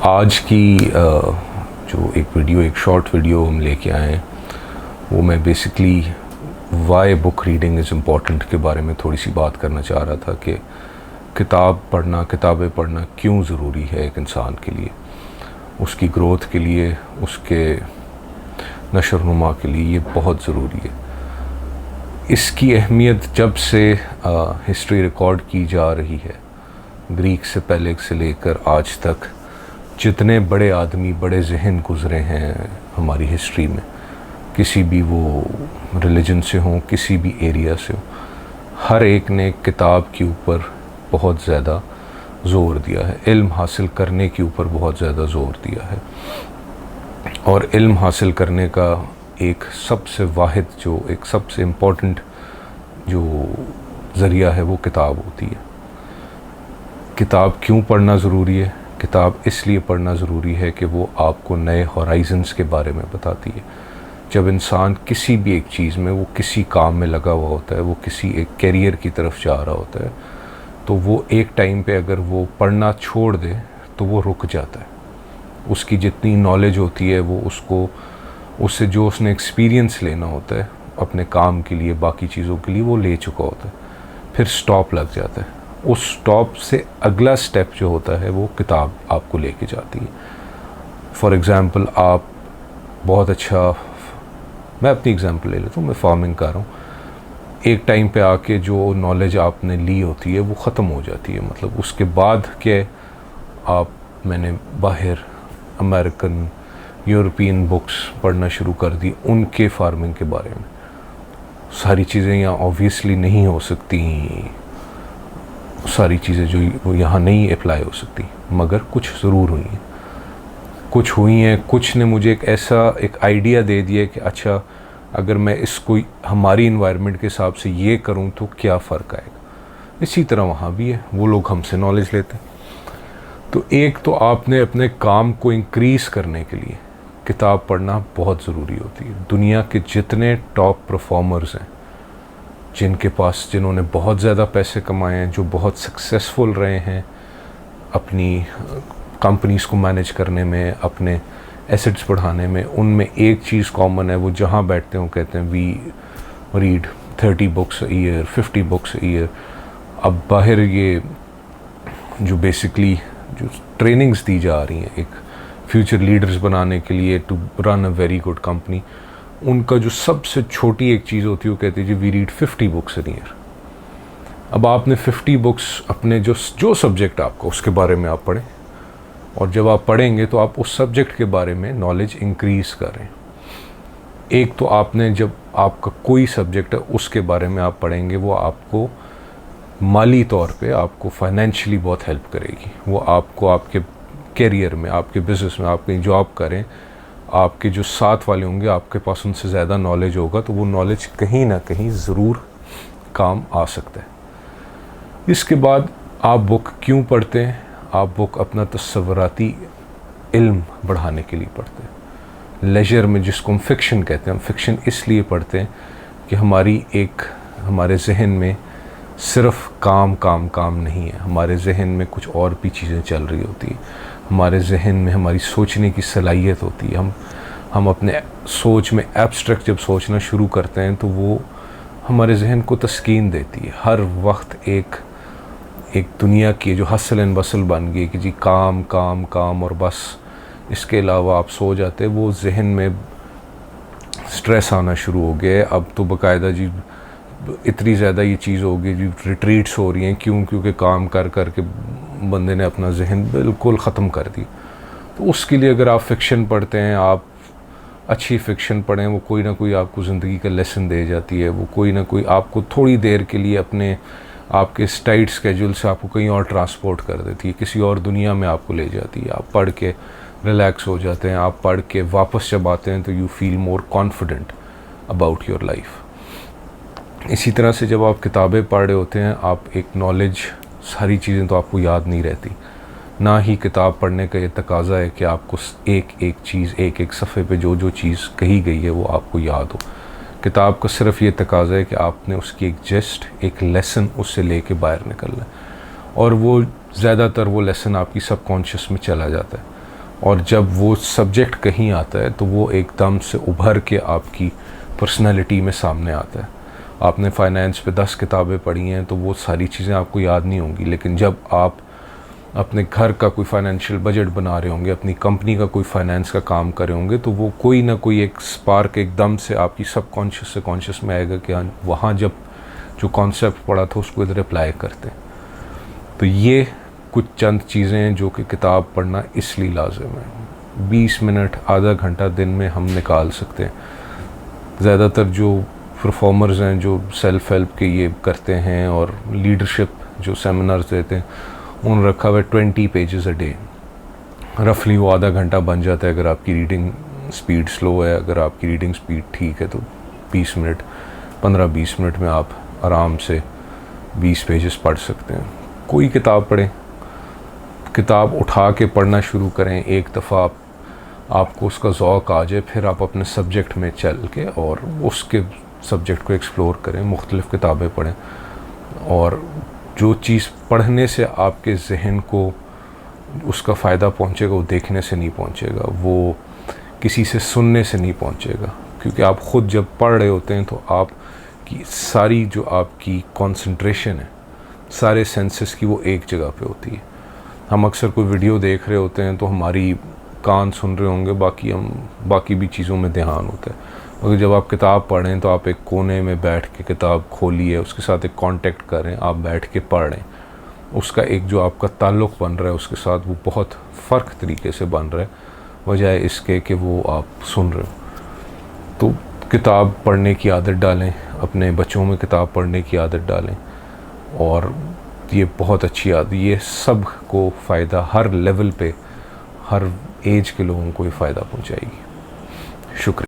आज की जो एक शॉर्ट वीडियो हम लेके आए हैं वो मैं basically why book reading is important के बारे में थोड़ी सी बात करना चाह रहा था कि किताबें पढ़ना क्यों ज़रूरी है एक इंसान के लिए, उसकी ग्रोथ के लिए, उसके नशोनुमा के लिए ये बहुत ज़रूरी है। इसकी अहमियत जब से हिस्ट्री रिकॉर्ड की जा रही है, ग्रीक से पहले से लेकर आज तक जितने बड़े आदमी, बड़े जहन गुज़रे हैं हमारी हिस्ट्री में, किसी भी वो रिलीजन से हों, किसी भी एरिया से हो, हर एक ने किताब के ऊपर बहुत ज़्यादा ज़ोर दिया है, इल्म हासिल करने के ऊपर बहुत ज़्यादा ज़ोर दिया है। और इल्म हासिल करने का एक सबसे इम्पोर्टेंट जो ज़रिया है वो किताब होती है। किताब क्यों पढ़ना ज़रूरी है? किताब इसलिए पढ़ना ज़रूरी है कि वो आपको नए हॉराइज़न्स के बारे में बताती है। जब इंसान किसी भी एक चीज़ में, वो किसी काम में लगा हुआ होता है, वो किसी एक कैरियर की तरफ जा रहा होता है, तो वो एक टाइम पे अगर वो पढ़ना छोड़ दे तो वो रुक जाता है। उसकी जितनी नॉलेज होती है वो उससे जो उसने एक्सपीरियंस लेना होता है अपने काम के लिए, बाकी चीज़ों के लिए, वो ले चुका होता है। फिर स्टॉप लग जाता है। उस स्टॉप से अगला स्टेप जो होता है वो किताब आपको लेके जाती है। फॉर एग्ज़ाम्पल, आप बहुत अच्छा, मैं अपनी एग्ज़ाम्पल ले लेता हूँ, मैं फार्मिंग कर रहा हूँ। एक टाइम पे आके जो नॉलेज आपने ली होती है वो ख़त्म हो जाती है। मतलब उसके बाद के मैंने बाहर अमेरिकन, यूरोपियन बुक्स पढ़ना शुरू कर दी उनके फार्मिंग के बारे में। सारी चीज़ें यहाँ ऑब्वियसली नहीं हो सकती, सारी चीज़ें जो वो यहाँ नहीं अप्लाई हो सकती, मगर कुछ ज़रूर हुई हैं। कुछ ने मुझे एक आइडिया दे दिया कि अच्छा, अगर मैं इसको हमारी इन्वायरमेंट के हिसाब से ये करूँ तो क्या फ़र्क आएगा। इसी तरह वहाँ भी है, वो लोग हमसे नॉलेज लेते हैं। तो एक तो आपने अपने काम को इंक्रीज़ करने के लिए किताब पढ़ना बहुत ज़रूरी होती है। दुनिया के जितने टॉप परफॉर्मर्स हैं, जिन्होंने बहुत ज़्यादा पैसे कमाए हैं, जो बहुत सक्सेसफुल रहे हैं अपनी कंपनीज़ को मैनेज करने में, अपने एसेट्स बढ़ाने में, उनमें एक चीज़ कॉमन है। वो जहाँ बैठते हैं वो कहते हैं we read 30 books a year, 50 books a year. अब बाहर ये जो बेसिकली जो ट्रेनिंग्स दी जा रही हैं एक फ्यूचर लीडर्स बनाने के लिए, to run a very good company, उनका जो सबसे छोटी एक चीज़ होती है वो कहती है जी we read 50 books in year. अब आपने 50 बुक्स अपने जो सब्जेक्ट आपका उसके बारे में आप पढ़ें, और जब आप पढ़ेंगे तो आप उस सब्जेक्ट के बारे में नॉलेज इंक्रीज़ करें। एक तो आपने, जब आपका कोई सब्जेक्ट है उसके बारे में आप पढ़ेंगे, वो आपको माली तौर पे, आपको फाइनेंशियली बहुत हेल्प करेगी। वो आपको आपके कैरियर में, आपके बिज़नेस में, आप कहीं जॉब करें, आपके जो साथ वाले होंगे आपके पास उनसे ज़्यादा नॉलेज होगा, तो वो नॉलेज कहीं ना कहीं ज़रूर काम आ सकता है। इसके बाद आप बुक क्यों पढ़ते हैं? आप बुक अपना तस्वुराती इल्म बढ़ाने के लिए पढ़ते हैं। लेजर में, जिसको हम फ़िक्शन कहते हैं, हम फ़िक्शन इसलिए पढ़ते हैं कि हमारे जहन में सिर्फ़ काम नहीं है, हमारे जहन में कुछ और भी चीज़ें चल रही होती हैं। हमारे जहन में हमारी सोचने की सलाहियत होती है। हम अपने सोच में एब्स्ट्रैक्ट जब सोचना शुरू करते हैं तो वो हमारे जहन को तस्कीन देती है। हर वक्त एक दुनिया की जो हसल एंड बसल बन गई कि जी काम और बस, इसके अलावा आप सो जाते, वो जहन में स्ट्रेस आना शुरू हो गया। अब तो बाकायदा जी इतनी ज़्यादा ये चीज़ हो गई जी, रिट्रीट्स हो रही हैं। क्योंकि काम कर के बंदे ने अपना जहन बिल्कुल ख़त्म कर दी। तो उसके लिए अगर आप फ़िक्शन पढ़ते हैं, आप अच्छी फ़िक्शन पढ़ें, वो कोई ना कोई आपको ज़िंदगी का लेसन दे जाती है। वो कोई ना कोई आपको थोड़ी देर के लिए आपके टाइट स्केड्यूल से आपको कहीं और ट्रांसपोर्ट कर देती है, किसी और दुनिया में आपको ले जाती है। आप पढ़ के रिलैक्स हो जाते हैं। आप पढ़ के वापस जब आते हैं तो you feel more confident about your life. इसी तरह से जब आप किताबें पढ़ रहे होते हैं, आप एक नॉलेज, सारी चीज़ें तो आपको याद नहीं रहती। ना ही किताब पढ़ने का ये तकाज़ा है कि आपको एक चीज़, एक सफ़े पे जो चीज़ कही गई है वो आपको याद हो। किताब का सिर्फ ये तकाज़ा है कि आपने उसकी एक लेसन उससे लेके बाहर निकलना है, और वो ज़्यादातर वो लेसन आपकी सबकॉन्शियस में चला जाता है। और जब वो सब्जेक्ट कहीं आता है तो वो एकदम से उभर के आपकी पर्सनालिटी में सामने आता है। आपने फाइनेंस पे 10 किताबें पढ़ी हैं तो वो सारी चीज़ें आपको याद नहीं होंगी, लेकिन जब आप अपने घर का कोई फाइनेंशियल बजट बना रहे होंगे, अपनी कंपनी का कोई फाइनेंस का काम कर रहे होंगे, तो वो कोई ना कोई एक स्पार्क एकदम से आपकी सबकॉन्शियस से कॉन्शियस में आएगा कि हाँ, वहाँ जब जो कॉन्सेप्ट पढ़ा था उसको इधर अप्लाई करते हैं। तो ये कुछ चंद चीज़ें हैं जो कि किताब पढ़ना इसलिए लाजिम है। 20 मिनट आधा घंटा दिन में हम निकाल सकते हैं। ज़्यादातर जो परफॉर्मर्स हैं जो सेल्फ हेल्प के ये करते हैं और लीडरशिप जो सेमिनार्स देते हैं, उन रखा हुआ 20 पेजेस अ डे, रफली वो आधा घंटा बन जाता है। अगर आपकी रीडिंग स्पीड स्लो है, अगर आपकी रीडिंग स्पीड ठीक है तो 20 मिनट 15-20 मिनट में आप आराम से 20 पेजेस पढ़ सकते हैं। कोई किताब पढ़ें, किताब उठा के पढ़ना शुरू करें। एक दफ़ा आपको उसका ज़ौक़ आ जाए, फिर आप अपने सब्जेक्ट में चल के और उसके सब्जेक्ट को एक्सप्लोर करें, मुख्तलिफ़ किताबें पढ़ें। और जो चीज़ पढ़ने से आपके जहन को उसका फ़ायदा पहुँचेगा वो देखने से नहीं पहुँचेगा, वो किसी से सुनने से नहीं पहुँचेगा। क्योंकि आप ख़ुद जब पढ़ रहे होते हैं तो आपकी सारी जो आपकी कंसंट्रेशन है सारे सेंसेस की वो एक जगह पे होती है। हम अक्सर कोई वीडियो देख रहे होते हैं तो हमारी कान सुन रहे होंगे, बाकी भी चीज़ों में ध्यान होता है। मगर जब आप किताब पढ़ें तो आप एक कोने में बैठ के किताब खोलिए, उसके साथ एक कांटेक्ट करें, आप बैठ के पढ़ रहे हैं, उसका एक जो आपका ताल्लुक़ बन रहा है उसके साथ वो बहुत फ़र्क तरीके से बन रहा है, बजाय इसके कि वो आप सुन रहे हो। तो किताब पढ़ने की आदत डालें, अपने बच्चों में किताब पढ़ने की आदत डालें, और ये बहुत अच्छी आदत, ये सब को फ़ायदा हर लेवल पे, हर एज के लोगों को ये फ़ायदा पहुंचाएगी। शुक्रिया।